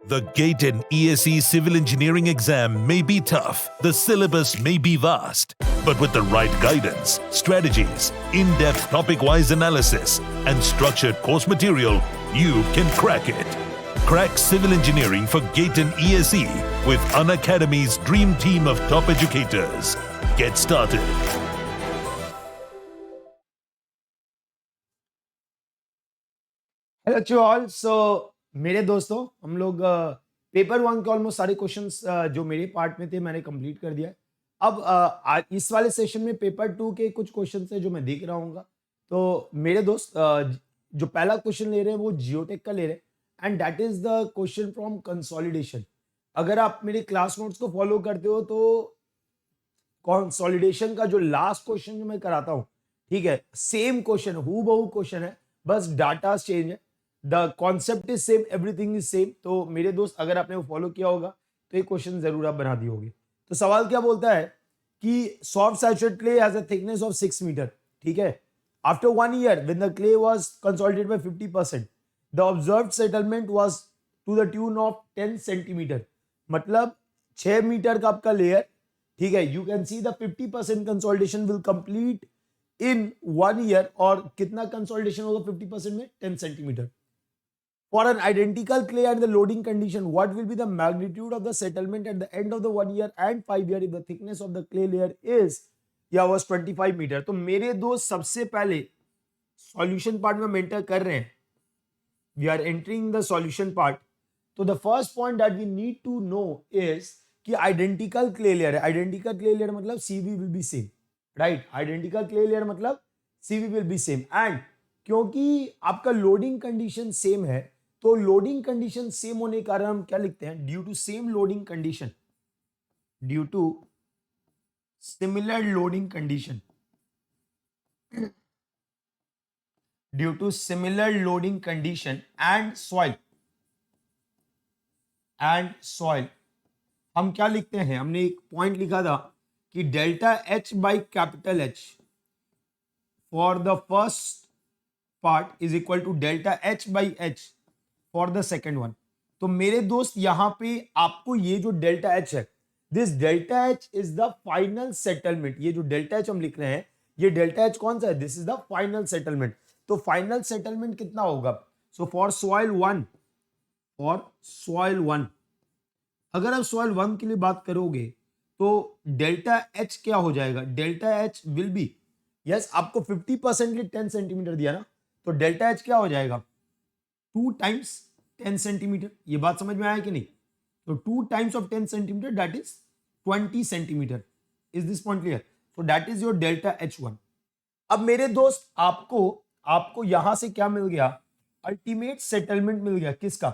The GATE and ESE civil engineering exam may be tough, the syllabus may be vast, but with the right guidance, strategies, in-depth topic-wise analysis, and structured course material, you can crack it. Crack civil engineering for GATE and ESE with Unacademy's dream team of top educators. Get started. Hello to all. So मेरे दोस्तों, हम लोग paper one के almost सारे questions जो मेरे part में थे मैंने कंप्लीट कर दिया है। अब आज इस वाले सेशन में पेपर टू के कुछ क्वेश्चंस है जो मैं देख रहा हूँ। तो मेरे दोस्त जो पहला क्वेश्चन ले रहे हैं वो जियोटेक का ले रहे हैं and that is the question from consolidation. अगर आप मेरे क्लास नोट्स को फॉलो करते हो तो कंसोलिडेशन का जो लास्ट क्वेश्चन जो मैं कराता हूँ, ठीक है, सेम क्वेश्चन हूबहू क्वेश्चन है, बस डाटा चेंज है। The concept is same, everything is same. तो मेरे दोस्त अगर आपने वो फॉलो किया होगा तो ये क्वेश्चन जरूर आप बना दिए होगे। तो सवाल क्या बोलता है कि soft saturate clay has a thickness of 6 metre, ठीक है। After 1 year when the clay was consolidated by 50%, the observed settlement was to the tune of 10 centimetre. मतलब 6 मीटर का आपका लेयर, ठीक है। You can see the 50% consolidation will complete in 1 year. और कितना consolidation होगा 50% में? 10 centimetre. For an identical clay and the loading condition, what will be the magnitude of the settlement at the end of the 1 year and 5 year if the thickness of the clay layer is was 25 metre. तो मेरे दोस्त सबसे पहले solution part में enter कर रहे हैं। We are entering the solution part. तो the first point that we need to know is कि आइडेंटिकल क्ले लेयर है। आइडेंटिकल क्ले लेयर मतलब CV will be same, right. Identical clay layer मतलब CV will be same. And क्योंकि आपका loading condition same है तो loading condition same होने के कारण हम क्या लिखते हैं? Due to same loading condition, due to similar loading condition, due to similar loading condition and soil, हम क्या लिखते हैं? हमने एक पॉइंट लिखा था कि delta H by capital H for the first part is equal to delta H by H for the second one. तो मेरे दोस्त यहां पे आपको ये जो डेल्टा एच है, this delta H is the final settlement. ये जो डेल्टा एच हम लिख रहे हैं, ये डेल्टा एच कौन सा है? This is the final settlement. तो फाइनल सेटलमेंट कितना होगा? सो फॉर सॉइल वन, अगर आप सॉइल वन के लिए बात करोगे तो डेल्टा एच क्या हो जाएगा? Delta H will be, yes, आपको 50% के 10 सेंटीमीटर दिया ना, तो डेल्टा एच क्या हो जाएगा? 2 टाइम्स 10 सेंटीमीटर। ये बात समझ में आया कि नहीं? तो 2 times of 10 centimetre that is 20 centimetre. Is this point clear? So that is your delta H1। अब मेरे दोस्त आपको यहां से क्या मिल गया? अल्टीमेट सेटलमेंट मिल गया। किसका?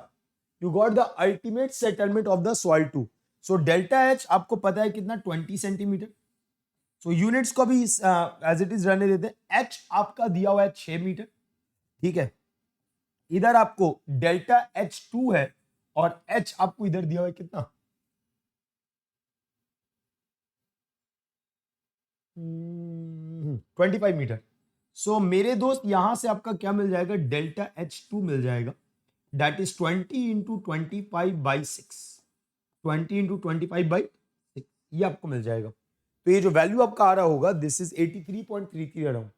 You got the ultimate settlement of the soil 2। So delta H आपको पता है कितना? 20 सेंटीमीटर। सो यूनिट्स को भी एज इट इज रहने देते हैं। एच आपका दिया हुआ है 6 मीटर, ठीक है। इधर आपको डेल्टा H2 है और H आपको इधर दिया हुआ है कितना? 25 मीटर। सो मेरे दोस्त यहां से आपका क्या मिल जाएगा? डेल्टा H2 मिल जाएगा, that is 20 into 25 by 6, 20 into 25 by 6, ये आपको मिल जाएगा। तो ये जो वैल्यू आपका आ रहा होगा, this is 83.33 around.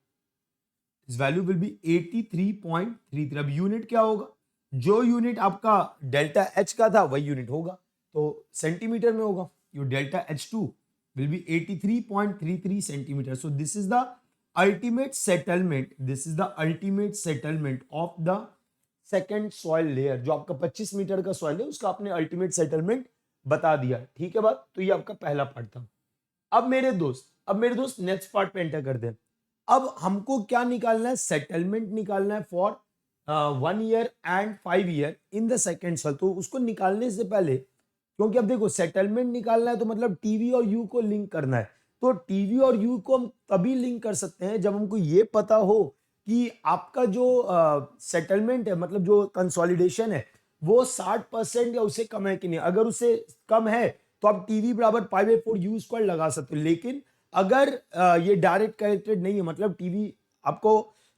This value will be 83.33। अब यूनिट क्या होगा? जो यूनिट आपका डेल्टा एच का था वही यूनिट होगा, तो सेंटीमीटर में होगा। Your delta H2 will be 83.33 centimetre. So this is the ultimate settlement, this is the ultimate settlement of the second soil layer. जो आपका 25 मीटर का सॉइल है उसका आपने अल्टीमेट सेटलमेंट बता दिया, ठीक है बात। तो ये आपका पहला पार्ट था। अब मेरे दोस्त नेक्स्ट पार्ट पे एंटर करते हैं। अब हमको क्या निकालना है? सेटलमेंट निकालना है for 1 year and 5 year in the second soil. तो उसको निकालने से पहले, क्योंकि अब देखो सेटलमेंट निकालना है तो मतलब टीवी और यू को लिंक करना है। तो टीवी और यू को हम तभी लिंक कर सकते हैं जब हमको ये पता हो कि आपका जो सेटलमेंट है, मतलब जो कंसोलिडेशन है, वो 60% या उससे कम है कि नहीं। अगर उससे कम है तो आप टीवी बराबर π/4 यू स्क्वायर लगा सकते हो। लेकिन अगर ये डायरेक्ट कनेक्टेड नहीं है, मतलब टीवी आपको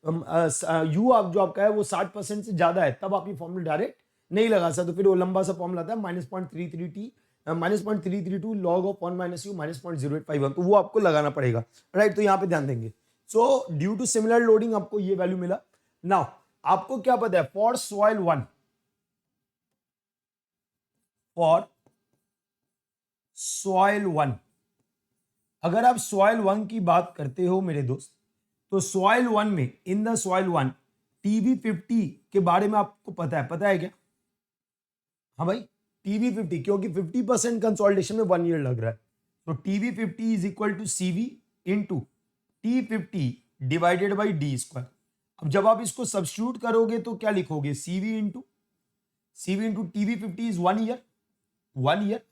यू आप जो आपका है वो 60% से ज्यादा है, तब आप ये फॉर्मूला डायरेक्ट नहीं लगा सकते तो फिर वो लंबा सा फॉर्मूला था -0.33 log ऑफ 1 माइनस यू -0.0851, तो वो आपको लगाना पड़ेगा, राइट। तो यहाँ पे ध्यान देंगे। So due to similar loading आपको ये वैल्यू मिला। नाउ आपको क्या पता है, फॉर सॉइल 1 अगर आप सॉइल 1 की बात करते हो मेरे दोस्त, तो सॉइल 1 में इन द सॉइल 1 TB50 के बारे में आपको पता है क्या? हाँ भाई, TB50, क्योंकि 50% कंसोलिडेशन में 1 ईयर लग रहा है, तो TB50 is equal to CV into T50 divided by D square. अब जब आप इसको सब्स्टिट्यूट करोगे तो क्या लिखोगे, CV into TB50 is 1 year,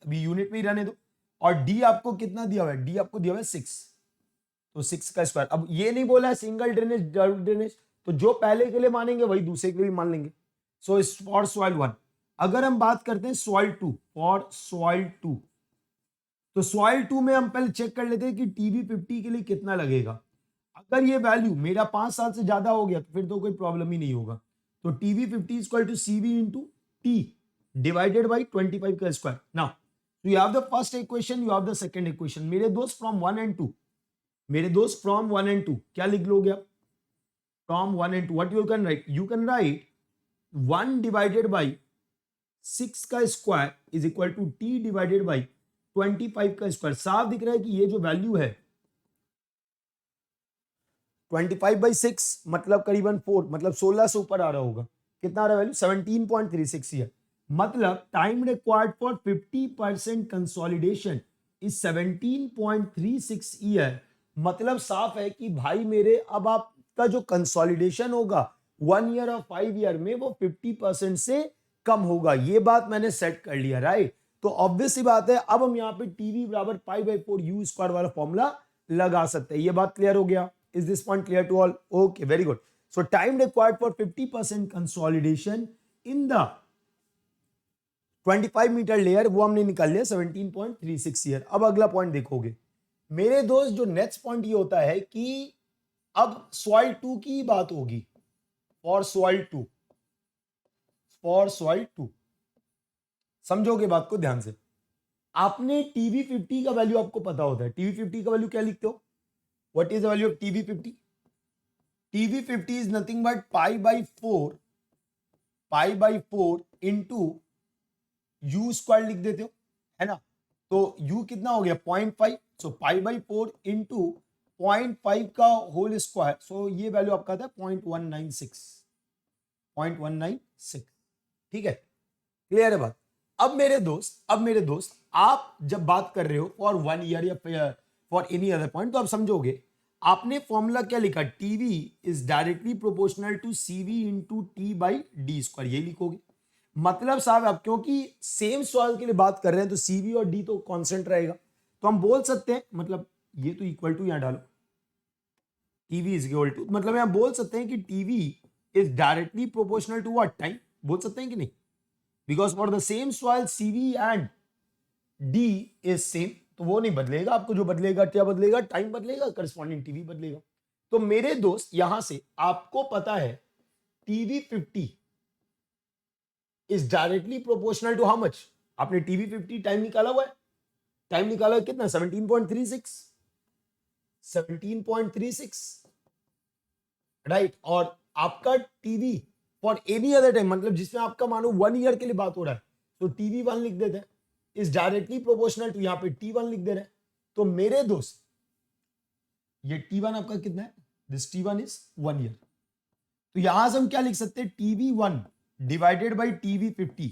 अभी यूनिट में ही रहने दो, और D आपको कितना दिया हुआ है, D आपको दिया हुआ है 6, तो 6 का स्क्वायर। अब ये नहीं बोला है सिंगल ड्रेनेज डबल ड्रेनेज, तो जो पहले के लिए मानेंगे वही दूसरे के लिए भी मान लेंगे। सो इस फॉर सॉइल 1। अगर हम बात करते हैं सॉइल 2, फॉर सॉइल 2, तो सॉइल 2 में हम पहले चेक कर लेते हैं कि TB50 के लिए कितना लगेगा। अगर ये वैल्यू मेरा 5 साल से ज्यादा हो गया तो फिर तो कोई प्रॉब्लम ही नहीं होगा। तो TB50 equal to CV into T divided by 25 का स्क्वायर। नाउ तो you have the first equation, you have the second equation. मेरे दोस्त फ्रॉम 1 एंड 2 क्या लिख लोगे आप? From 1 and 2 what you can write, 1 divided by 6 का square is equal to T divided by 25 का स्क्वायर। साफ दिख रहा है कि ये जो वैल्यू है 25/6 मतलब करीबन 4, मतलब 16 से ऊपर आ रहा होगा। कितना आ रहा है वैल्यू? 17.36 ईयर। मतलब time required for 50% consolidation is 17.36 year. मतलब साफ है कि भाई मेरे, अब आपका जो कंसोलिडेशन होगा 1 ईयर और 5 ईयर में वो 50% से कम होगा। ये बात मैंने सेट कर लिया, राइट। तो ऑब्वियस सी बात है, अब हम यहाँ पे TV बराबर π/4 U स्क्वायर वाला फॉर्मूला लगा सकते हैं। ये बात क्लियर हो गया? Is this point clear to all? Okay, very good. So time required for 50% consolidation in the 25 metre layer, वो हमने निकाल लिया 17.36 ईयर। अब अगला पॉइंट देखोगे मेरे दोस्त, जो नेक्स्ट पॉइंट ये होता है कि अब सॉइल 2 की बात होगी। फॉर सॉइल 2 समझोगे बात को ध्यान से। आपने TB50 का वैल्यू आपको पता होता है। TB50 का वैल्यू क्या लिखते हो? What is the value of TB50? TB50 is nothing but π/4 into U square लिख देते हो, है ना। तो U कितना हो गया? 0.5, सो π/4 into 0.5 का होल स्क्वायर, सो ये वैल्यू आपका था 0.196। ठीक है, क्लियर है बात। अब मेरे दोस्त आप जब बात कर रहे हो फॉर 1 ईयर या फॉर एनी अदर पॉइंट, तो आप समझोगे आपने फॉर्मूला क्या लिखा, TV is directly proportional to CV into T/D square, ये लिखोगे। मतलब साहब आप क्योंकि सेम सवाल के लिए बात कर रहे हैं तो CV और D तो कांस्टेंट रहेगा, तो हम बोल सकते हैं, मतलब ये तो इक्वल टू यहां डालो, TV इज इक्वल टू, मतलब यहां बोल सकते हैं कि TV is directly proportional to what, time. बोल सकते हैं कि नहीं? Because for the same soil CV and D is same, तो वो नहीं बदलेगा। आपको जो बदलेगा क्या बदलेगा? टाइम बदलेगा, करस्पॉन्डिंग TV बदलेगा। तो मेरे दोस्त यहां से आपको पता है TB50 is directly proportional to how much? आपने TB50 टाइम निकाला हुआ है, टाइम निकाला है कितना? 17.36, राइट। और आपका TV for any other time, मतलब जिसमें आपका मानो 1 ईयर के लिए बात हो रहा है, तो TB1 लिख देते हैं, इज डायरेक्टली प्रोपोर्शनल टू, यहां पे T1 लिख दे रहे हैं। तो मेरे दोस्त ये T1 आपका कितना है? This T1 is 1 year. तो यहां से हम क्या लिख सकते हैं? TB1 divided by TB50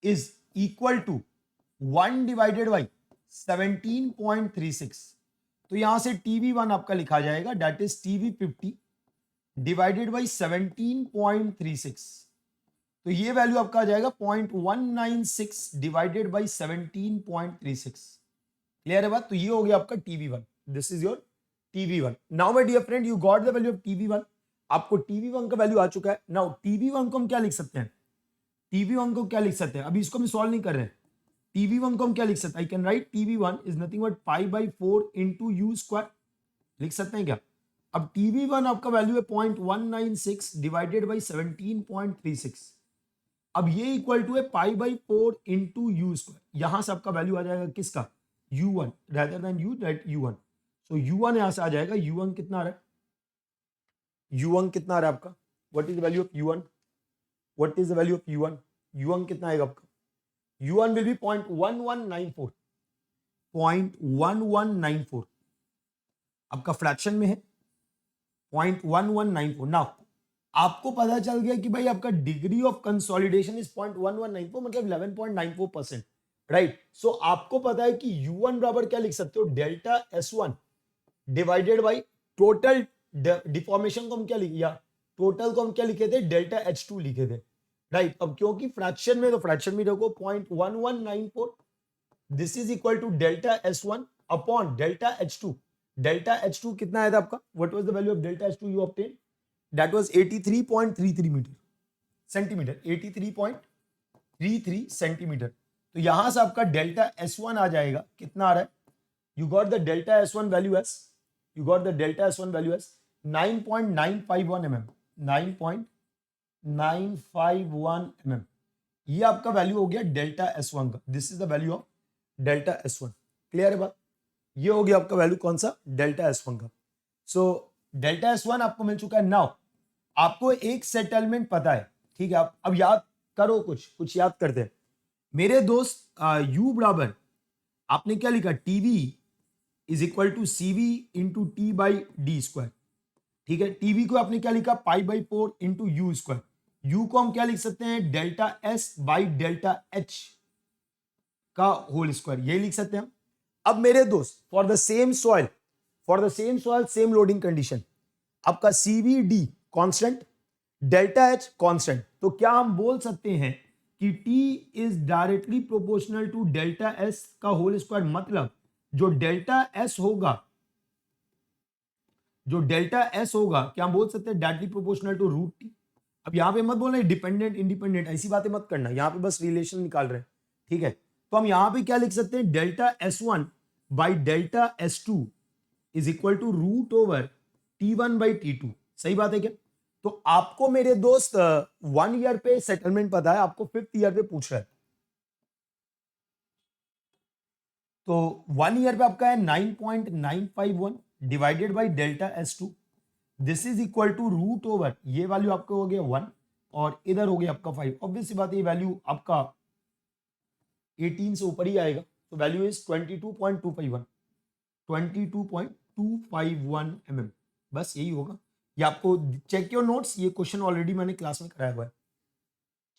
is equal to 1 divided by 17.36। तो यहां से TB1 आपका लिखा जाएगा, that is TB50 divided by 17.36। तो ये वैल्यू आपका आ जाएगा 0.196 डिवाइडेड बाई 17.36। क्लियर है बात? तो ये हो गया आपका TB1, this is your TB1। Now my dear friend, you got the value of TB1। आपको TB1 का वैल्यू आ चुका है। नाउ TB1 को हम क्या लिख सकते हैं? TB1 को क्या लिख सकते हैं? अभी इसको हम सॉल्व नहीं कर रहे हैं। TB1 को हम क्या लिख सकते हैं? I can write TB1 is nothing but π/4 into U square, लिख सकते हैं क्या? अब TB1 आपका वैल्यू है 0.196 डिवाइडेड बाई 17.36। अब ये इक्वल टू है पाई बाई 4 इंटू यू स्क्वायर, यहां से आपका वैल्यू आ जाएगा किसका, u1 rather than u that u1, so u1 यहां से आ जाएगा, u1 कितना आ रहा है, u1 कितना आ रहा है आपका, what is the value of u1, what is the value of u1, u1 कितना आएगा आपका, u1 विल बी 0.1194, 0.1194 आपका फ्रैक्शन में है 0.1194। नाउ आपको पता चल गया कि भाई आपका डिग्री ऑफ कंसोलिडेशन इज 0.1194 मतलब 11.94%, राइट। सो आपको पता है कि u1 बराबर क्या लिख सकते हो, delta S1 divided by total deformation को हम क्या लिखे, या टोटल को हम क्या लिखे थे, डेल्टा H2 लिखे थे, राइट। अब क्योंकि फ्रैक्शन में, तो फ्रैक्शन में देखो 0.1194, this is equal to delta S1 upon delta H2, delta H2 कितना आया था आपका, what was the value of delta H2 you obtain, that was 83.33 metre centimetre, 83.33 centimetre. तो यहां से आपका डेल्टा S1 आ जाएगा, कितना आ रहा है, you got the delta S1 value S, you got the delta S1 value as 9.951 mm, 9.951 mm, ये आपका वैल्यू हो गया डेल्टा S1 का, this is the value of delta S1, clear है बात, ये हो गया आपका वैल्यू कौन सा, डेल्टा S1 का। सो डेल्टा S1 आपको मिल चुका है। नाउ आपको एक सेटलमेंट पता है, ठीक है, आप अब याद करो, कुछ याद करते हैं मेरे दोस्त, u बराबर आपने क्या लिखा, TV is equal to CV into T by D square, ठीक है। टीवी को आपने क्या लिखा, pi by 4 into U square, U को हम क्या लिख सकते हैं, delta S by delta H का होल स्क्वायर, ये लिख सकते हैं हम। अब मेरे दोस्त for the same soil same loading condition, आपका CVD constant, delta H constant, तो क्या हम बोल सकते हैं कि T is directly proportional to delta S का होल स्क्वायर, मतलब जो डेल्टा S होगा क्या हम बोल सकते हैं directly proportional to root T. अब यहां पे मत बोलना डिपेंडेंट इंडिपेंडेंट, ऐसी बातें मत करना, यहां पे बस रिलेशन निकाल रहे हैं, ठीक है। तो हम यहां पे क्या लिख सकते हैं, delta S1 by delta S2 is equal to root over T1 by T2, सही बात है क्या। तो आपको मेरे दोस्त 1 ईयर पे सेटलमेंट पता है, आपको 5th ईयर पे पूछ रहा है, तो 1 ईयर पे आपका है 9.951 divided by delta S2, this is equal to root over, ये वैल्यू आपका हो गया 1 और इधर हो गया आपका 5, ऑब्वियस सी बात है ये वैल्यू आपका 18 से ऊपर ही आएगा, तो वैल्यू इज 22.251 mm, बस यही होगा। ये आपको चेक योर नोट्स, ये क्वेश्चन ऑलरेडी मैंने क्लास में कराया हुआ है,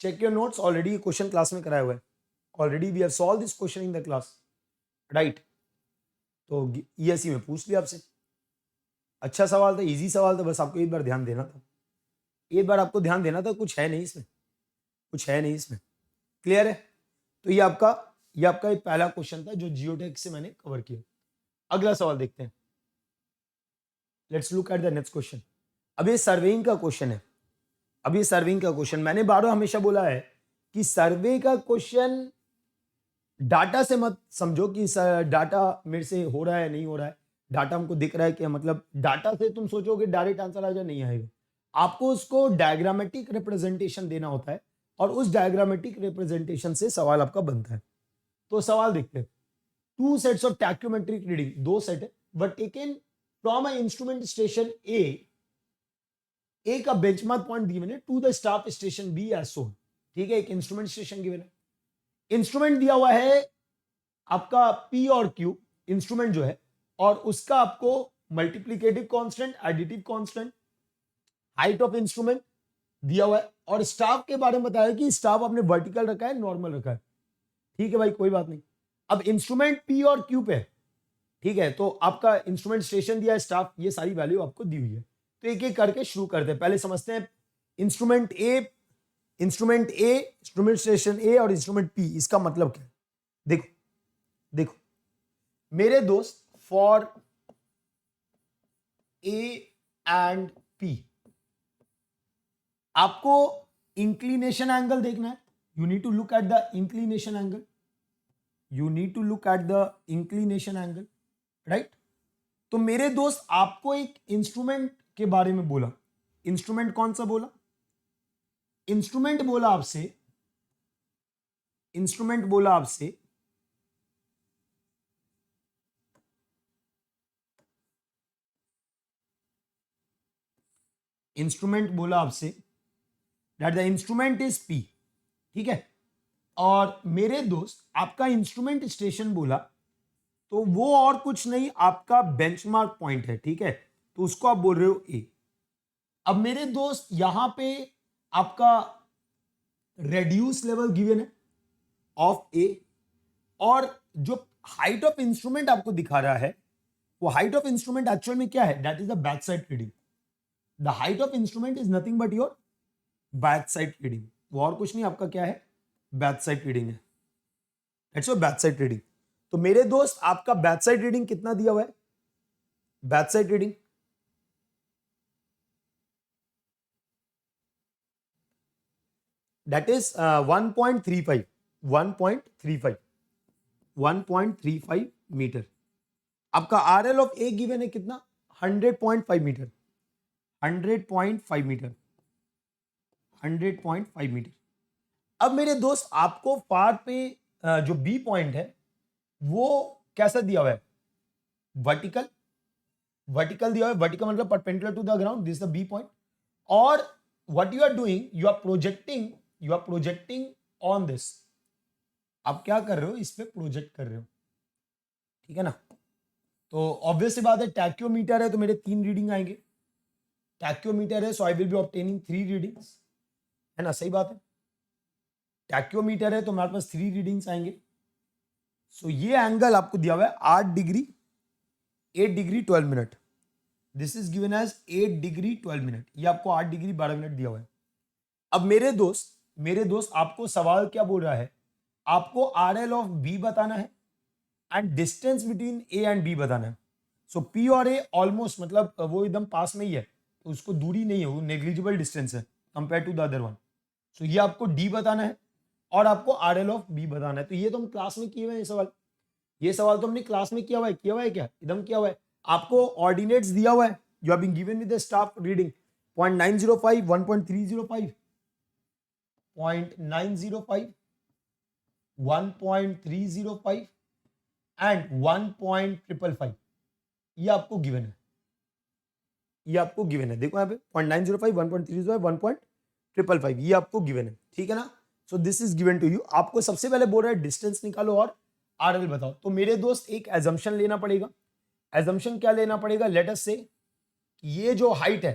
चेक योर नोट्स, ऑलरेडी ये क्वेश्चन क्लास में कराया हुआ है, already we have solve this question in the class, right. तो ESE में पूछ लिया आपसे, अच्छा सवाल था, इजी सवाल था, बस आपको एक बार ध्यान देना था, कुछ है नहीं इसमें, क्लियर है। तो ये आपका एक पहला क्वेश्चन था जो जियोटेक से मैंने कवर किया। अगला सवाल देखते हैं, let's look at the next question. अब ये सर्वेइंग का क्वेश्चन है, मैंने बारह हमेशा बोला है कि सर्वे का क्वेश्चन डाटा से मत समझो कि डाटा मेरे से हो रहा है नहीं हो रहा है, डाटा हमको दिख रहा है कि, मतलब डाटा से तुम सोचोगे डायरेक्ट आंसर आ जाए, नहीं आएगा, आपको उसको डायग्रामेटिक रिप्रेजेंटेशन देना होता है और उस डायग्रामेटिक रिप्रेजेंटेशन से सवाल आपका बनता है। तो सवाल देखते हैं, 2 sets of tacheometric reading, 2 set है, but taken from a instrument station A का बेंचमार्क पॉइंट गिवन है to the staff station B as so, ठीक है। एक इंस्ट्रूमेंट स्टेशन गिवन है, इंस्ट्रूमेंट दिया हुआ है आपका P और Q इंस्ट्रूमेंट जो है, और उसका आपको multiplicative constant, additive constant, height of instrument दिया हुआ है, और स्टाफ के बारे में बताया कि स्टाफ आपने वर्टिकल रखा है, नॉर्मल रखा है, ठीक है भाई, कोई बात नहीं। अब इंस्ट्रूमेंट P और Q पे है, ठीक है, तो आपका इंस्ट्रूमेंट स्टेशन दिया है, स्टाफ, ये सारी वैल्यू आपको दी हुई है। तो एक एक करके शुरू करते हैं, पहले समझते हैं इंस्ट्रूमेंट स्टेशन ए और इंस्ट्रूमेंट P, इसका मतलब क्या है। देखो मेरे दोस्त, फॉर A एंड P आपको इंक्लिनेशन एंगल देखना है, you need to look at the inclination angle, right. तो मेरे दोस्त आपको एक इंस्ट्रूमेंट के बारे में बोला, इंस्ट्रूमेंट कौन सा बोला, इंस्ट्रूमेंट बोला आपसे इंस्ट्रूमेंट बोला आपसे that the instrument is P, ठीक है। और मेरे दोस्त आपका इंस्ट्रूमेंट स्टेशन बोला तो वो और कुछ नहीं आपका बेंचमार्क पॉइंट है, ठीक है, तो उसको आप बोल रहे हो ए। अब मेरे दोस्त यहां पे आपका रेड्यूस लेवल गिवन है ऑफ ए, और जो हाइट ऑफ इंस्ट्रूमेंट आपको दिखा रहा है वो हाइट ऑफ इंस्ट्रूमेंट एक्चुअल में क्या है, that is the back side reading. The height of instrument is nothing but your back side reading, वो और कुछ नहीं आपका क्या है, बैक साइड रीडिंग है, that's your back side reading. तो मेरे दोस्त आपका बैक साइड रीडिंग कितना दिया हुआ है, back side reading that is 1.35 metre. आपका आरएल ऑफ ए गिवन है कितना, 100.5 मीटर, 100.5 मीटर, 100.5 मीटर। अब मेरे दोस्त आपको फार पे जो बी पॉइंट है वो कैसा दिया हुआ है, वर्टिकल, वर्टिकल दिया हुआ है, वर्टिकल मतलब perpendicular to the ground, this the B point. और what you are doing, you are projecting on this, आप क्या कर रहे हो, इस पे प्रोजेक्ट कर रहे हो, ठीक है ना। तो ऑब्वियस सी बात है, टैक्योमीटर है तो मेरे 3 रीडिंग आएंगे, टैक्योमीटर है so I will be obtaining 3 readings, है ना, सही बात है। टैक्योमीटर है तो हमारे पास 3 रीडिंग्स आएंगे। सो ये एंगल आपको दिया हुआ है 8 degree 8 degree 12 minute, this is given as 8 degree 12 minute, ये आपको 8 डिग्री 12 मिनट दिया हुआ है। अब मेरे दोस्त आपको सवाल क्या बोल रहा है, आपको आर एल ऑफ बी बताना है and distance between A and B बताना है। सो पी और ए ऑलमोस्ट मतलब वो एकदम पास में ही है, तो उसको दूरी नहीं है, वो नेग्लिजिबल डिस्टेंस है compare to the other one. So ये आपको डी बताना है और आपको आर एल ऑफ बी बताना है। तो ये तो हम क्लास में किए हुए हैं, ये सवाल तो हमने क्लास में किया हुआ है क्या, एकदम किया हुआ है। आपको ऑर्डिनेट्स दिया हुआ है, you have been given with the staff reading 0.905, 1.305, 0.905, 1.305 and 1.555, ये आपको गिवन है, देखो यहाँ पे 0.905, 1.305, 1.555, ये आपको गिवन है, ठीक है ना। So this is given to you. आपको सबसे पहले बोल रहा है डिस्टेंस निकालो और आरएल बताओ। तो मेरे दोस्त एक एजम्पशन लेना पड़ेगा। एजम्पशन क्या लेना पड़ेगा, लेट अस से ये जो हाइट है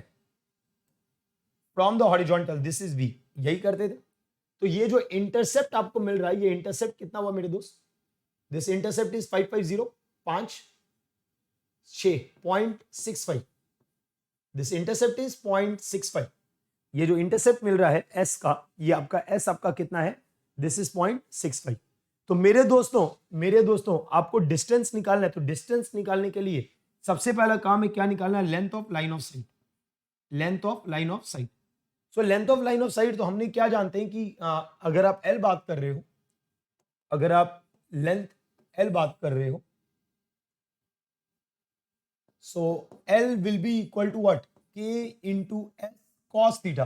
from the horizontal, this is B, यही करते थे। तो ये जो इंटरसेप्ट आपको मिल रहा है, ये इंटरसेप्ट कितना हुआ मेरे दोस्त, this intercept is 550.65, this intercept is 0.65। ये जो इंटरसेप्ट मिल रहा है एस का, ये आपका एस आपका कितना है, दिस इज 0.65। तो मेरे दोस्तों आपको डिस्टेंस निकालना है। तो डिस्टेंस निकालने के लिए सबसे पहला काम है क्या निकालना है, length of line of site, length of line of site. So length of line of sight तो हमने क्या जानते हैं कि अगर आप एल बात कर रहे हो, अगर आप लेंथ एल बात कर रहे हो, so L will be equal to what, K into S cos theta.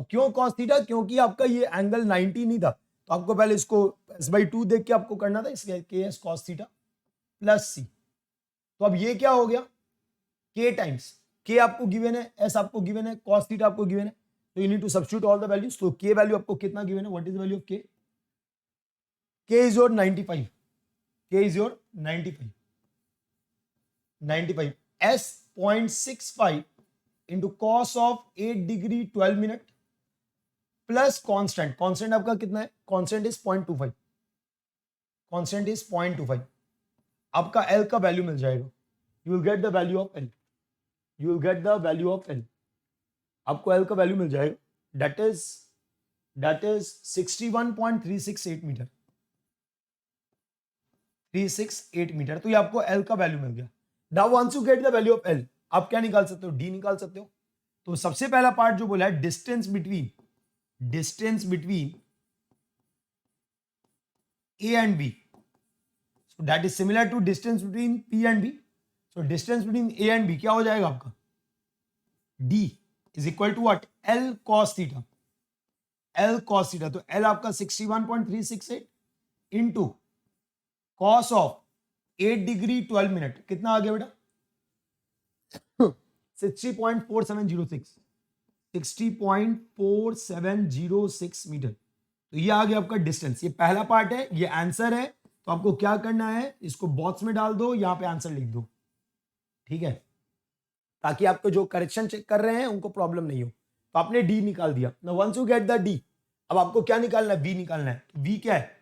क्यों कॉस थीटा, क्योंकि आपका ये एंगल 90 नहीं था, तो आपको पहले इसको s/2 देख के आपको करना था, इसके के S cos theta plus C. तो अब ये क्या हो गया, k टाइम्स k आपको गिवन है, s आपको गिवन है, कॉस थीटा आपको गिवन है, तो you need to substitute all the values. तो k वैल्यू आपको कितना गिवन है, what is the value of k, k is your 95, k is your 95, s 0.65 into cos of 8 degree 12 minute plus constant, constant आपका कितना है, constant is 0.25, constant is 0.25। आपका L का value मिल जाएगा, you will get the value of L, you will get the value of L, आपको L का value मिल जाएगा, that is 61.368 metre, 368 metre. तो ये आपको L का वैल्यू मिल गया। Now once you get the value of L, आप क्या निकाल सकते हो, D निकाल सकते हो। तो सबसे पहला पार्ट जो बोला है, distance between A and B, so that is similar to distance between P and B. So distance between A and B क्या हो जाएगा आपका, D is equal to what, L cos theta, L cos theta। तो L आपका 61.368 into cos of 8 degree 12 minute, कितना आ गया बेटा 60.4706, 60.4706 metre. तो ये आ गया आपका डिस्टेंस। ये पहला पार्ट है, ये आंसर है। तो आपको क्या करना है, इसको बॉक्स में डाल दो, यहां पे आंसर लिख दो, ठीक है, ताकि आपको जो करेक्शन चेक कर रहे हैं उनको प्रॉब्लम नहीं हो। तो आपने डी निकाल दिया। Now once you get the D, अब आपको क्या निकालना है, वी निकालना है। वी क्या है,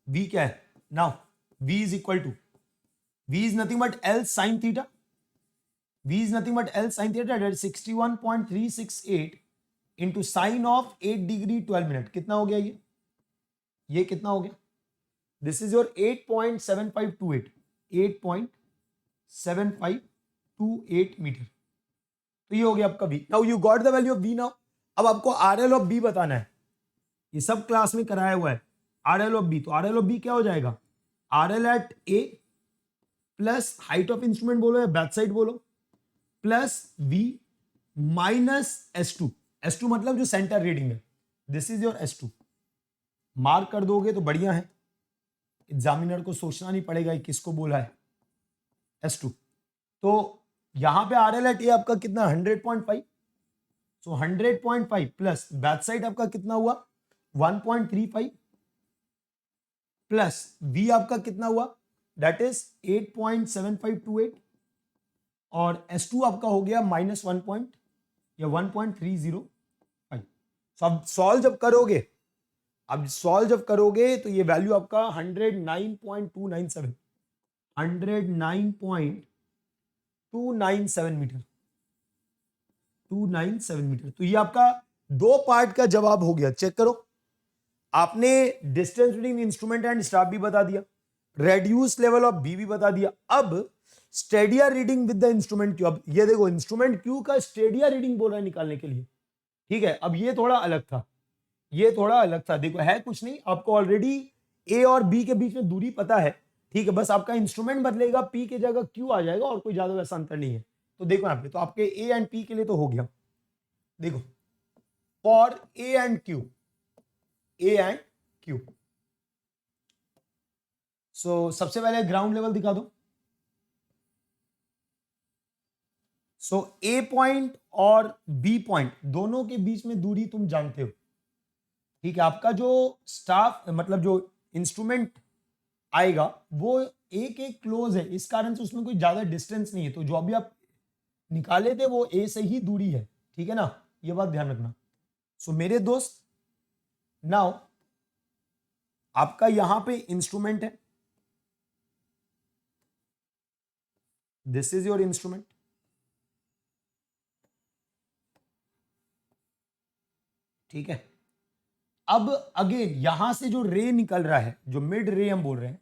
वी क्या है, now V is equal to, V is nothing but L sine theta, V is nothing but L sine theta, that is 61.368 into sine of 8 degree 12 minute. कितना हो गया ये कितना हो गया, दिस इज योर 8.7528, 8.7528 मीटर। तो ये हो गया आपका v। Now you got the value of v। Now अब आपको RL ऑफ b बताना है। ये सब क्लास में कराया हुआ है, RL ऑफ b। तो RL ऑफ b क्या हो जाएगा, RL at a plus height of instrument बोलो या बैक साइड बोलो, plus v minus S2। S2 मतलब जो सेंटर रीडिंग है, this is your S2। Mark कर दोगे तो बढ़िया है, एग्जामिनर को सोचना नहीं पड़ेगा कि किसको बोला है, S2। तो यहां पे RL एट ए आपका कितना 100.5, सो 100.5 प्लस बैक साइड आपका कितना हुआ 1.35 प्लस V आपका कितना हुआ, दैट इज 8.7528 और S2 आपका हो गया माइनस 1.305। अब सॉल्व जब करोगे, तो ये वैल्यू आपका 109.297, 109.297 मीटर, 297 मीटर। तो ये आपका दो पार्ट का जवाब हो गया। चेक करो, आपने distance between instrument and staff भी बता दिया, रेड्यूस लेवल ऑफ बी भी बता दिया। अब Stadia reading with the instrument Q. अब ये देखो इंस्ट्रूमेंट क्यू का स्टेडिया रीडिंग बोल रहा है निकालने के लिए, ठीक है। अब ये थोड़ा अलग था, देखो है कुछ नहीं, आपको ऑलरेडी ए और बी के बीच में दूरी पता है, ठीक है। बस आपका इंस्ट्रूमेंट बदलेगा, पी की जगह क्यू आ जाएगा और कोई ज्यादा वैसा अंतर नहीं है। तो देखो यहाँ पे, तो आपके ए एंड पी के लिए तो हो गया। देखो फॉर ए एंड क्यू, सो सबसे पहले ग्राउंड लेवल दिखा दो। सो ए पॉइंट और बी पॉइंट दोनों के बीच में दूरी तुम जानते हो, ठीक है। आपका जो स्टाफ मतलब जो इंस्ट्रूमेंट आएगा वो एक क्लोज है, इस कारण से उसमें कोई ज्यादा डिस्टेंस नहीं है। तो जो अभी आप निकाले थे वो ए से ही दूरी है, ठीक है ना, ये बात ध्यान रखना। सो मेरे दोस्त, नाउ आपका यहां पे इंस्ट्रूमेंट है, दिस इज योर इंस्ट्रूमेंट, ठीक है। अब अगेन यहां से जो रे निकल रहा है, जो मिड रे हम बोल रहे हैं,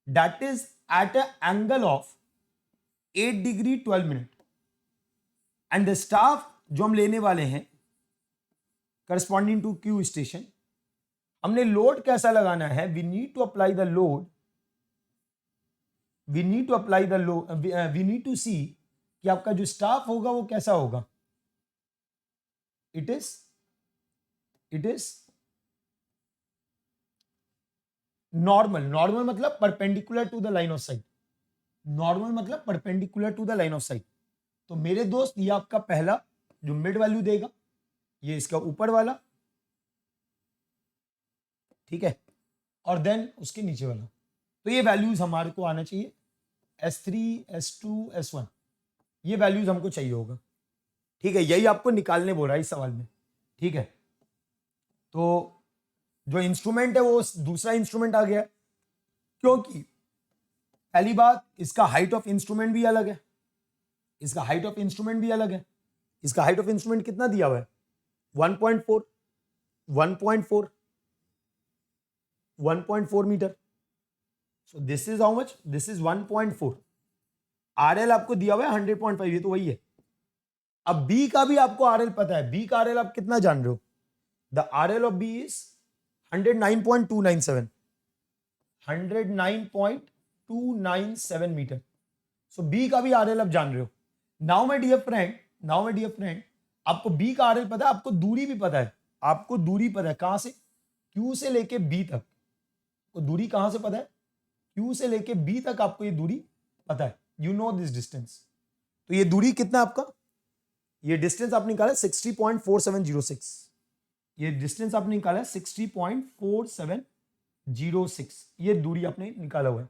that is at a angle of 8 degree 12 minute and the staff जो हम लेने वाले हैं करस्पॉन्डिंग टू क्यू स्टेशन, हमने लोड कैसा लगाना है, we need to apply the load, we need to see कि आपका जो स्टाफ होगा वो कैसा होगा। इट इज नॉर्मल मतलब perpendicular to the line of sight, तो मेरे दोस्त ये आपका पहला जो मिड वैल्यू देगा, ये इसका ऊपर वाला, ठीक है, और देन उसके नीचे वाला। तो ये वैल्यूज हमारे को आना चाहिए, S3 S2 S1, ये वैल्यूज हमको चाहिए होगा, ठीक है। यही आपको निकालने बोल रहा है इस सवाल में, ठीक है। तो जो इंस्ट्रूमेंट है वो दूसरा इंस्ट्रूमेंट आ गया, क्योंकि पहली बात इसका हाइट ऑफ इंस्ट्रूमेंट भी अलग है, इसका हाइट ऑफ इंस्ट्रूमेंट कितना दिया हुआ है 1.4 metre. So this is how much, this is 1.4। RL आपको दिया हुआ है 100.5, ये तो वही है। अब B का भी आपको RL पता है, B का RL आप कितना जान रहे हो, the RL of B is 109.297, 109.297 metre. So B का भी RL आप जान रहे हो। नाउ माय डियर फ्रेंड, आपको B का RL पता है, आपको दूरी भी पता है, कहां से, Q से लेके B तक वो दूरी कहां से पता है, Q से लेके B तक आपको ये दूरी पता है, यू नो दिस डिस्टेंस। तो ये दूरी कितना है आपका, ये डिस्टेंस आपने निकाला 60.4706, ये डिस्टेंस आपने निकाला 60.4706, ये दूरी आपने निकाला हुआ है।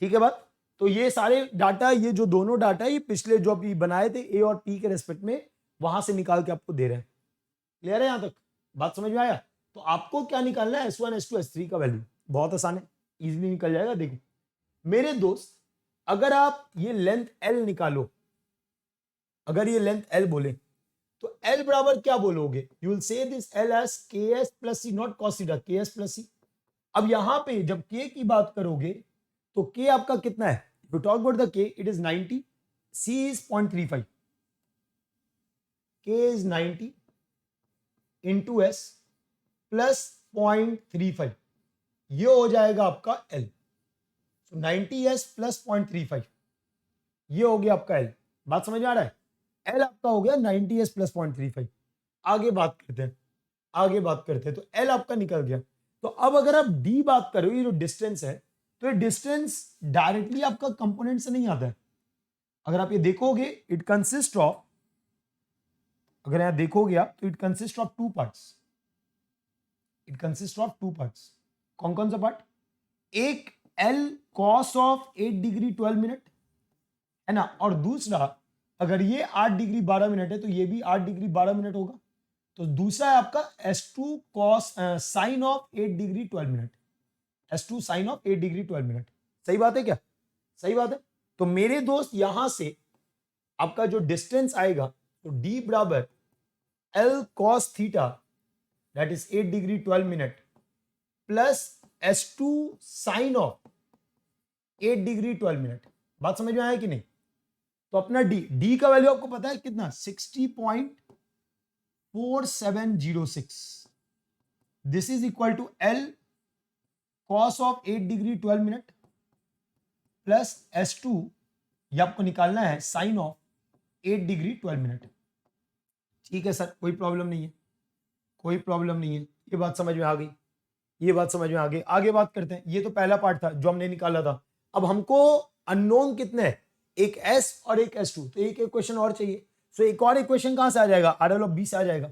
ठीक है बात। तो ये सारे डाटा, ये जो दोनों डाटा, ये पिछले जो अभी बनाए थे ए और पी के रेस्पेक्ट में, वहां से निकाल के आपको दे रहे हैं। क्लियर है यहां तक, बात समझ में आया। तो आपको क्या निकालना है, S1 S2 S3 का वैल्यू, बहुत आसान है, इजीली निकल जाएगा। देखो मेरे दोस्त, अगर आप ये लेंथ L निकालो, अगर ये लेंथ L बोले तो L बराबर क्या बोलोगे, you will say this L as KS plus C, not cos theta, KS plus C। अब यहां पे जब K की बात करोगे तो K आपका कितना है, if you talk about the K, it is 90, C is 0.35, K is 90 into S plus 0.35, ये हो जाएगा आपका L। so 90S plus 0.35, ये हो गया आपका L। बात समझ में आ रहा है, L आपका हो गया 90S plus 0.35। आगे बात करते हैं, आगे बात करते हैं। तो L आपका निकल गया। तो अब अगर आप D बात करो, ये जो डिस्टेंस है, तो ये डिस्टेंस डायरेक्टली आपका कंपोनेंट से नहीं आता है। अगर आप ये देखोगे, इट कंसिस्ट ऑफ, अगर यहां देखोगे आप, तो it consist of two parts, it consist of two parts. कौन कौन सा पार्ट, एक L cos of 8 degree 12 minute है ना, और दूसरा अगर ये 8 डिग्री 12 मिनट है तो ये भी 8 डिग्री 12 मिनट होगा। तो दूसरा है आपका S2 cos sine of 8 degree 12 minute, S2 sine of 8 degree 12 minute. सही बात है क्या, सही बात है। तो मेरे दोस्त यहां से आपका जो डिस्टेंस आएगा, तो D बराबर L cos theta, that is 8 degree 12 minute, plus S2 sine of 8 degree 12 minute. बात समझ में आया कि नहीं। तो अपना D का वैल्यू आपको पता है कितना, 60.4706, this is equal to L cos of 8 degree 12 minute plus S2, ये आपको निकालना है साइन ऑफ 8 डिग्री 12 मिनट। ठीक है सर, कोई प्रॉब्लम नहीं है, कोई प्रॉब्लम नहीं है, ये बात समझ में आ गई, ये बात समझ में आ गई। आगे बात करते हैं, ये तो पहला पार्ट था जो हमने निकाला था। अब हमको अननोन कितने हैं, एक S और एक S2, तो एक इक्वेशन और चाहिए। सो एक और इक्वेशन कहां से आ जाएगा, RL ऑफ B से आ जाएगा।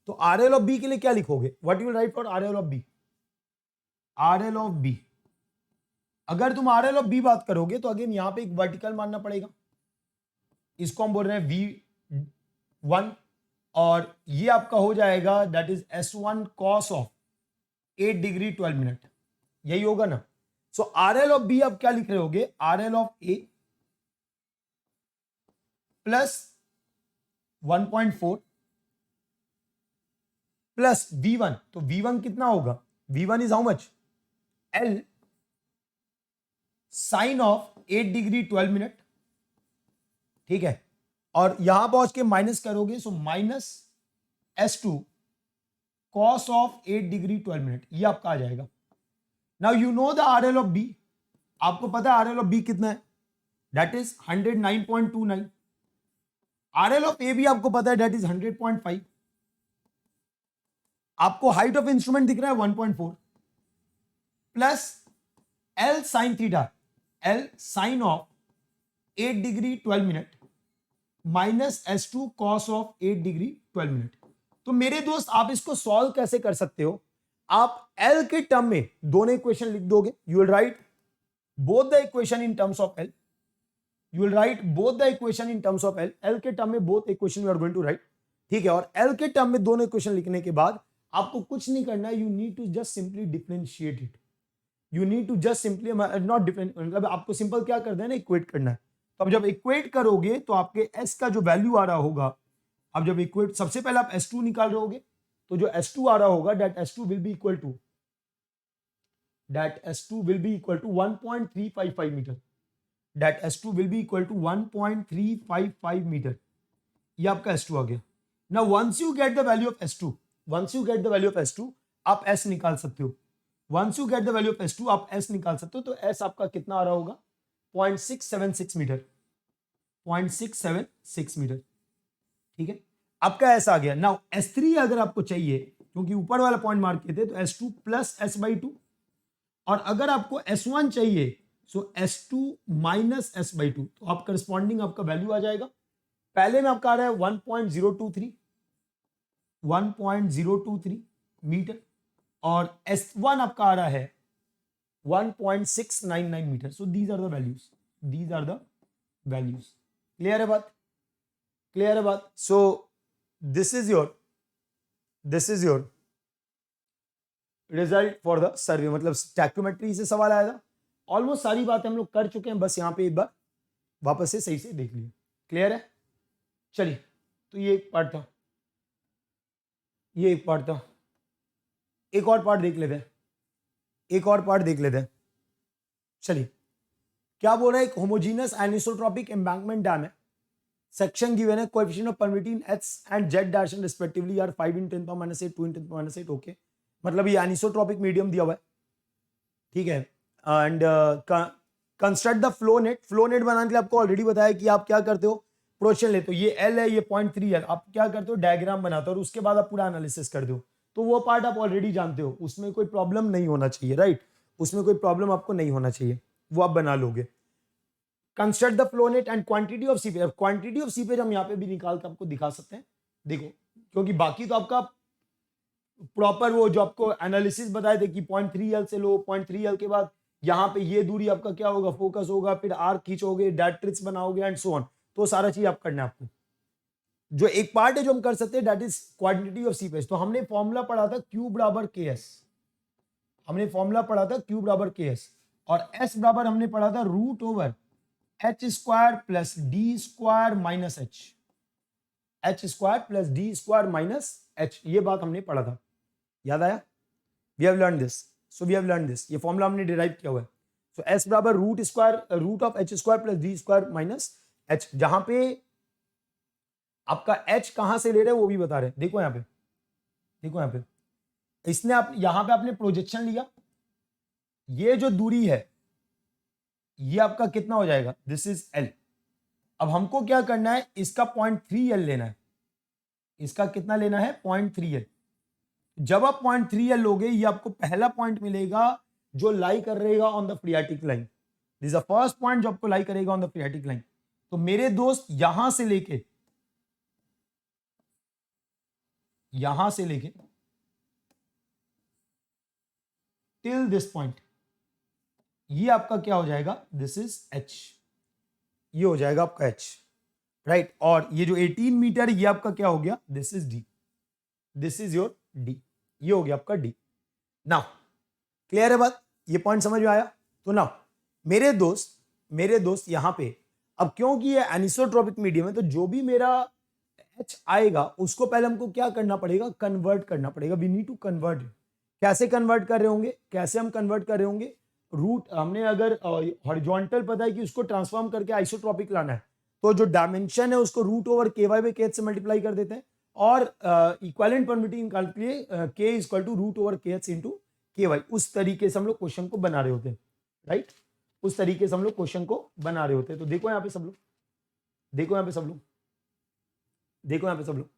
तो RL ऑफ B के लिए क्या लिखोगे, what you will right for RL of B, RL of B। अगर तुम RL ऑफ B बात करोगे तो अगेन यहां पे एक वर्टिकल मानना पड़ेगा, इसको हम बोल रहे हैं V1, और ये आपका हो जाएगा that is S1 cos of 8 degree 12 minute, यही होगा ना। सो RL ऑफ B आप क्या लिख रहे होगे, RL of A plus 1.4 plus V1, तो V1 कितना होगा, V1 is how much, L sine of 8 degree 12 minute. ठीक है, और यहां पहुंच के माइनस करोगे, so minus S2 cos of 8 degree 12 minute, ये आपका आ जाएगा। Now you know the RL of B, आपको पता है RL ऑफ B कितना है, that is 109.29। RL of A भी आपको पता है, दैट इज 100.5। आपको हाइट ऑफ इंस्ट्रूमेंट दिख रहा है 1.4 plus L sine theta, L sine of 8 degree 12 minute minus S2 cos of 8 degree 12 minute. तो मेरे दोस्त आप इसको सॉल्व कैसे कर सकते हो, आप L के टर्म में दोनों इक्वेशन लिख दोगे, you will write both the equation in terms of L, you will write both the equation in terms of L, L के टर्म में both equation you are going to write. ठीक है, और L के term में दोनों equation लिखने के बाद आपको कुछ नहीं करना है, you need to just simply differentiate it, you need to just simply not different, मतलब आपको सिंपल क्या करना है ना, इक्वेट करना है। तो अब जब इक्वेट करोगे तो आपके S का जो वैल्यू आ रहा होगा, अब जब इक्वेट, सबसे पहले आप S2 निकाल रहे होगे, तो जो S2 आ रहा होगा that S2 will be equal to, that S2 will be equal to 1.355 metre, that S2 will be equal to 1.355 metre, ये आपका S2 आ गया। Now once you get the value of S2, once you get the value of S2, आप S निकाल सकते हो, once you get the value of S2 आप S निकाल सकते हो। तो S आपका कितना आ रहा होगा, 0.676 मीटर, 0.676 मीटर। ठीक है, आपका S आ गया। नाउ S3 अगर आपको चाहिए, क्योंकि ऊपर वाला पॉइंट मार्क किए थे, तो S2 प्लस S/2, और अगर आपको S1 चाहिए सो S2 माइनस S/2, तो आप करस्पॉन्डिंग आपका वैल्यू आ जाएगा। पहले में आपका आ रहा है 1.023 मीटर और S1 आपका आ रहा है 1.699 metre. So these are the values, clear है बात? So this is your result for the survey, मतलब स्टैक्योमेट्री से सवाल आया था। ऑलमोस्ट सारी बातें हम लोग कर चुके हैं, बस यहाँ पे एक बार वापस से सही से देख लिया, क्लियर है? चलिए, तो ये एक पार्ट था, एक और पार्ट देख लेते हैं, चलिए। क्या बोल रहा है? एक होमोजीनियस एनिसोट्रॉपिक एम्बैंकमेंट डैम है, सेक्शन गिवन है, coefficient of permittivity in H and Z dash respectively are 5 × 10⁻⁸, 2 × 10⁻⁸, okay. मतलब ये एनिसोट्रॉपिक मीडियम दिया हुआ है, ठीक है। And construct the flow net बनाने के लिए आपको ऑलरेडी बताया कि आप क्या करते हो, प्रोजेक्शन लेते हो, ये एल है, ये 0.3 एल, आप क्या करते हो, डायग्राम बनाते हो और उसके बाद आप पूरा एनालिसिस कर दो। तो वो पार्ट आप ऑलरेडी जानते हो, उसमें कोई प्रॉब्लम नहीं होना चाहिए, राइट? उसमें कोई प्रॉब्लम आपको नहीं होना चाहिए, वो आप बना लोगे। Construct the flow net and quantity of seepage. Quantity of seepage हम यहाँ पे भी निकाल के आपको दिखा सकते हैं, देखो, क्योंकि बाकी तो आपका प्रॉपर वो जो आपको एनालिसिस बताए थे कि 0.3 एल से लो, 0.3 एल के बाद यहाँ पे ये दूरी आपका क्या होगा, फोकस होगा, फिर आर्क खींचोगे, डायरेक्ट्रिक्स बनाओगे एंड सो ऑन। तो सारा चीज आप करना है आपको। जो एक पार्ट है जो हम कर सकते हैं, that is quantity of seepage. तो हमने फॉर्मूला पढ़ा था Q बराबर KS, और S बराबर हमने पढ़ा था √H² plus D² minus H, ये बात हमने पढ़ा था, याद आया? वी हैव लर्न दिस, ये फॉर्मूला हमने डिराइव किया हुआ है। सो S बराबर √H² plus D² minus H, जहां पे आपका H कहां से ले रहे हैं वो भी बता रहे हैं। देखो यहाँ पे इसने आप यहां पे आपने प्रोजेक्शन लिया, ये जो दूरी है ये आपका कितना हो जाएगा, दिस इज L। अब हमको क्या करना है, इसका 0.3 L लेना है, इसका कितना लेना है, 0.3 L। जब आप 0.3 L लोगे, ये आपको पहला पॉइंट मिलेगा जो लाई कर रहेगा on the phreatic line. This is the first point जो आपको लाई करेगा ऑन द फ्रियाटिक लाइन। तो मेरे दोस्त यहां से लेके टिल दिस पॉइंट, ये आपका क्या हो जाएगा, दिस इज H, ये हो जाएगा आपका H, राइट। और ये जो 18 मीटर ये आपका क्या हो गया, this is D, this is your D, ये हो गया आपका D। नाउ क्लियर है बात, ये पॉइंट समझ में आया? तो नाउ मेरे दोस्त यहां पे, अब क्योंकि ये एनिसोट्रॉपिक मीडियम है, तो जो भी मेरा H आएगा उसको पहले हमको क्या करना पड़ेगा, कन्वर्ट करना पड़ेगा। We need to convert. कैसे कन्वर्ट कर रहे होंगे, कैसे हम कन्वर्ट कर रहे होंगे, रूट हमने अगर हॉरिजॉन्टल पता है कि उसको ट्रांसफॉर्म करके आइसोट्रॉपिक लाना है, तो जो डायमेंशन है उसको √/KY/KH से मल्टीप्लाई कर देते हैं, और इक्विवेलेंट परमिटिविटी निकालने के लिए K = √/KH × KY। उस तरीके से हम लोग क्वेश्चन को बना रहे होते हैं, राइट? उस तरीके से हम लोग क्वेश्चन को बना रहे होते हैं। तो देखो यहाँ पे सब लोग,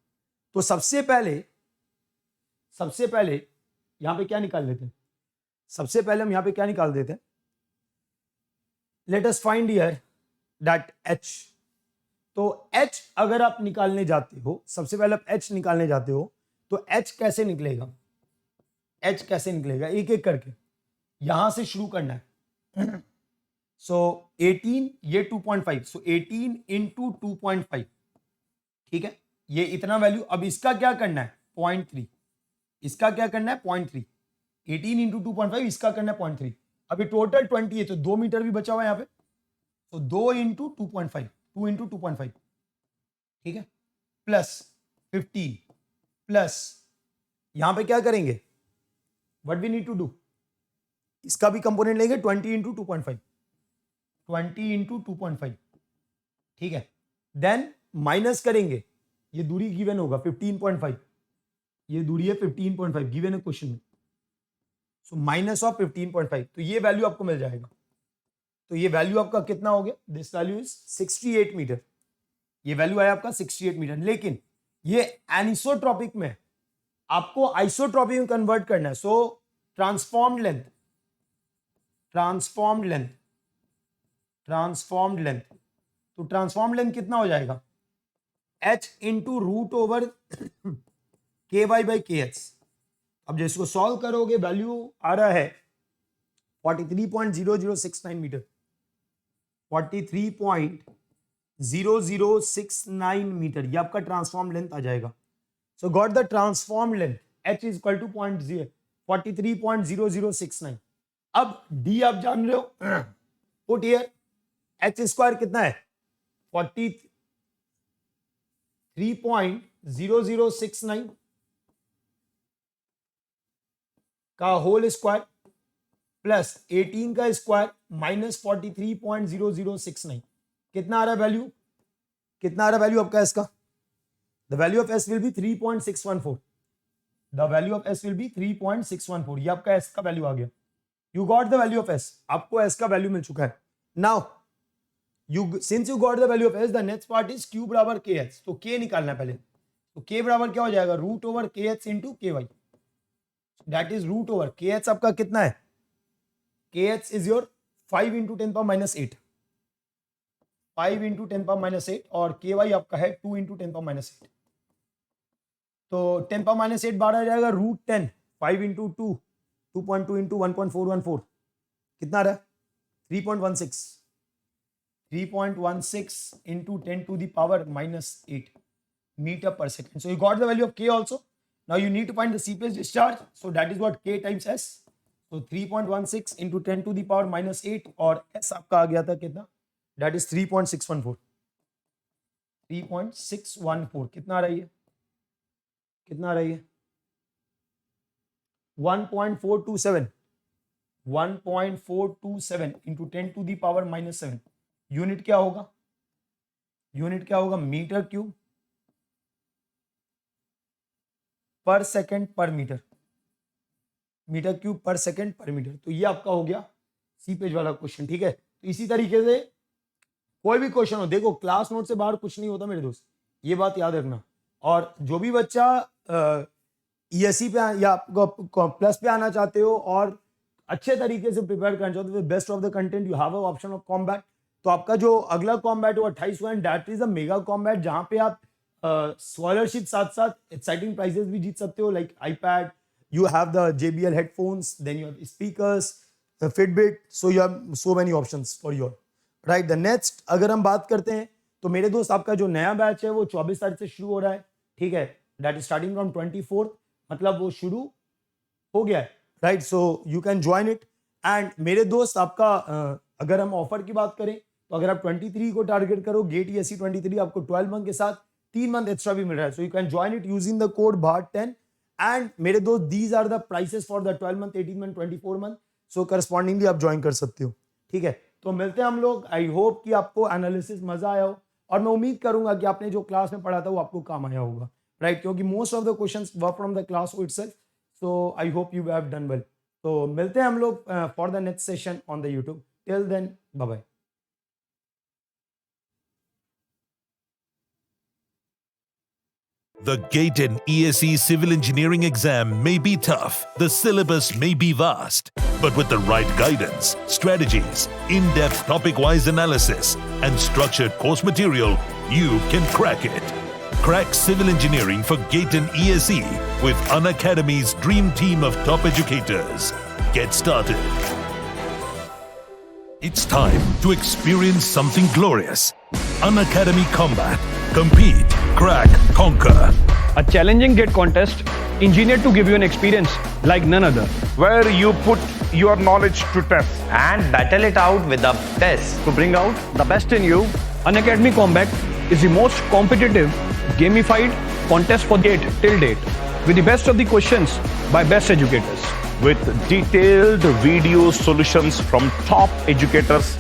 तो सबसे पहले यहां पे क्या निकाल लेते हैं, सबसे पहले हम यहां पे क्या निकाल देते हैं, let us find here that H। तो H अगर आप निकालने जाते हो, सबसे पहले आप H निकालने जाते हो, तो H कैसे निकलेगा, एक एक करके यहां से शुरू करना है। सो 18, ये 2.5, सो 18 × 2.5, ठीक है, ये इतना वैल्यू। अब इसका क्या करना है, 0.3, इसका क्या करना है, 0.3, 18 × 2.5, इसका करना है 0.3। अभी टोटल 20 है, तो 2 मीटर भी बचा हुआ है यहाँ पे, तो 2 × 2.5, 2 × 2.5, ठीक है, प्लस 15, प्लस यहां पे क्या करेंगे, what we need to do, इसका भी कंपोनेंट लेंगे 20 × 2.5, 20 × 2.5, ठीक है। देन माइनस करेंगे, ये दूरी गिवन होगा 15.5, ये दूरी है 15.5 गिवन है क्वेश्चन में। सो माइनस ऑफ 15.5, तो ये वैल्यू आपको मिल जाएगा। तो ये वैल्यू आपका कितना हो गया, दिस वैल्यू इज 68 मीटर, ये वैल्यू आया आपका 68 मीटर। लेकिन ये एनिसोट्रॉपिक में, आपको आइसोट्रॉपिक में कन्वर्ट करना है। So transformed length, transformed length, तो ट्रांसफॉर्म्ड लेंथ कितना हो जाएगा, h into root over ky by kh। अब जिसको सॉल्व करोगे वैल्यू आ रहा है 43.0069 मीटर, 43.0069 मीटर, ये आपका ट्रांसफॉर्म लेंथ आ जाएगा। So got the transform length h is equal to 43.0069। अब d आप जान रहे हो, पुट हियर h स्क्वायर कितना है 43.0069 का होल स्क्वायर प्लस 18 का स्क्वायर माइनस 43.0069, कितना आ रहा है वैल्यू, कितना आ रहा है वैल्यू आपका s का, the value of s will be 3.614, the value of s will be 3.614, ये आपका s का वैल्यू आ गया। You got the value of s, आपको s का वैल्यू मिल चुका है। Now since you got the value of s, the next part is q बराबर kh, तो k निकालना है पहले, तो k बराबर क्या हो जाएगा, root over kh into ky, that is root over kh आपका कितना है, kh is your 5 into 10 power minus 8, 5 into 10 power minus 8, और ky आपका है 2 इंटू 10 पावर माइनस 8, तो 10 पावर माइनस 8 बारह आ जाएगा, रूट 10, 5 इंटू 2, 2.2 इंटू 1.414, कितना आ रहा है 3.16 into 10 to the power minus 8 meter per second. So you got the value of k also. Now you need to find the seepage discharge, so that is what k times s, so 3.16 into 10 to the power minus 8, और s आपका आ गया था कितना, that is 3.614, कितना आ रही है, कितना आ रही है 1.427 into 10 to the power minus 7, unit क्या होगा, यूनिट क्या होगा, मीटर क्यूब पर सेकेंड पर मीटर, मीटर क्यूब पर सेकेंड पर मीटर। तो ये आपका हो गया सी पेज वाला क्वेश्चन, ठीक है। तो इसी तरीके से कोई भी क्वेश्चन हो, देखो क्लास नोट से बाहर कुछ नहीं होता मेरे दोस्त, ये बात याद रखना। और जो भी बच्चा ESE पे या प्लस पे आना चाहते हो और अच्छे तरीके से प्रिपेयर करना चाहते हो, best of the content, you have a option of combat. तो आपका जो अगला कॉम्बैट वो 28 हुआ, that is a mega combat, जहां पे आप स्कॉलरशिप साथ साथ एक्साइटिंग प्राइजेस भी जीत सकते हो, like iPad, you have the JBL headphones, then you have speakers, the Fitbit, so you have so many options for your right। The next अगर हम बात करते हैं तो मेरे दोस्त आपका जो नया बैच है वो 24 तारीख से शुरू हो रहा है, ठीक है, that is starting from 24, मतलब वो शुरू हो गया है, right. So you can join it. And मेरे दोस्त आपका अगर हम ऑफर की बात करें तो अगर आप 23 को टारगेट करो, गेट ESE 23 आपको 12 मंथ के साथ 3 मंथ एक्स्ट्रा भी मिल रहा है। So you can join it using the code BHAAT10। And मेरे दोस्त these are the prices for the 12 month, 18 month, 24 month. So correspondingly आप ज्वाइन कर सकते हो, ठीक है। तो मिलते हैं हम लोग। आई होप कि आपको एनालिसिस मजा आया हो, और मैं उम्मीद करूंगा कि आपने जो क्लास में पढ़ा था वो आपको काम आया होगा, राइट, क्योंकि most of the questions were from the class itself. So I hope you have done well. तो मिलते हैं हम लोग for the next session on the YouTube. Till then bye bye. The GATE and ESE civil engineering exam may be tough, the syllabus may be vast, but with the right guidance, strategies, in-depth topic-wise analysis, and structured course material, you can crack it. Crack civil engineering for GATE and ESE with Unacademy's dream team of top educators. Get started. It's time to experience something glorious. Unacademy Combat. Compete, crack, conquer. A challenging GATE contest engineered to give you an experience like none other. where you put your knowledge to test. and battle it out with the best. To bring out the best in you, Unacademy Combat is the most competitive, gamified contest for GATE till date, with the best of the questions by best educators. With detailed video solutions from top educators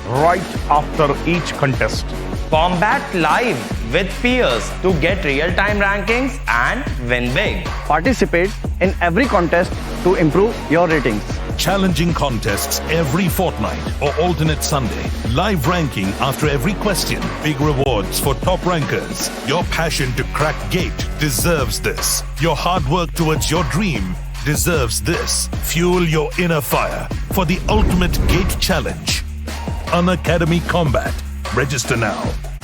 right after each contest. Combat live with peers to get real-time rankings and win big. Participate in every contest to improve your ratings. Challenging contests every fortnight or alternate Sunday. Live ranking after every question. Big rewards for top rankers. Your passion to crack GATE deserves this. Your hard work towards your dream deserves this. Fuel your inner fire for the ultimate gate challenge. Unacademy Combat. Register now.